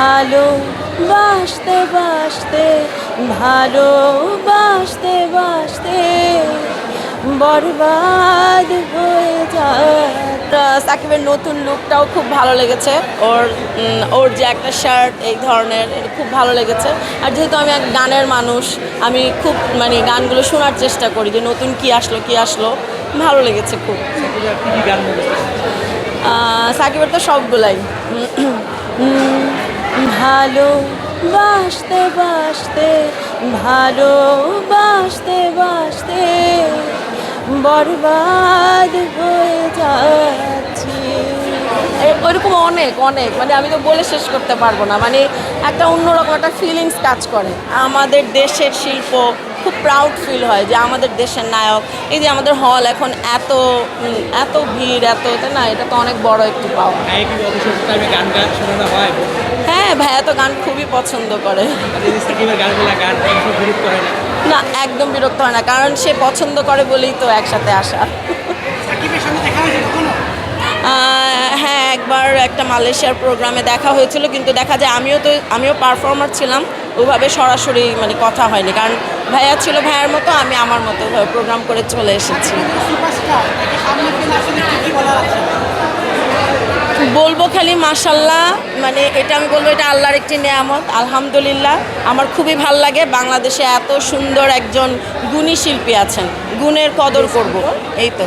ভালোবাসতে বাসতে ভালোবাসতে বাসতে বরবাদ হয়ে যায়। সাকিবের নতুন লুকটাও খুব ভালো লেগেছে, ওর যে একটা শার্ট এই ধরনের খুব ভালো লেগেছে। আর যেহেতু আমি এক গানের মানুষ, আমি খুব মানে গানগুলো শোনার চেষ্টা করি যে নতুন কি আসলো ভালো লেগেছে খুব। সাকিবের তো সবগুলাই। ভালোবাসতে বাসতে ভালোবাসতে বাসতে বরবাদ হয়ে যাচ্ছি। ওইরকম অনেক অনেক মানে আমি তো বলে শেষ করতে পারবো না। মানে একটা অন্যরকম একটা ফিলিংস কাজ করে। আমাদের দেশের শিল্প খুব প্রাউড ফিল হয় যে আমাদের দেশের নায়ক। এই যে আমাদের হল এখন এত ভিড় তাই না, এটা তো অনেক বড় একটু পাওয়া। হ্যাঁ, ভাইয়া তো গান খুবই পছন্দ করে। না, একদম বিরক্ত হয় না, কারণ সে পছন্দ করে বলেই তো একসাথে আসা। হ্যাঁ, একবার একটা মালয়েশিয়ার প্রোগ্রামে দেখা হয়েছিল, কিন্তু দেখা যায় আমিও পারফর্মার ছিলাম, ওইভাবে সরাসরি মানে কথা হয়নি, কারণ ভাইয়া ছিল ভাইয়ার মতো, আমি আমার মতো প্রোগ্রাম করে চলে এসেছি। বলবো খালি মাশাল্লাহ, মানে এটা আমি বলবো এটা আল্লাহর একটি নেয়ামত, আলহামদুলিল্লাহ। আমার খুবই ভাল লাগে বাংলাদেশে এত সুন্দর একজন গুণী শিল্পী আছেন, গুণের কদর করব, এই তো।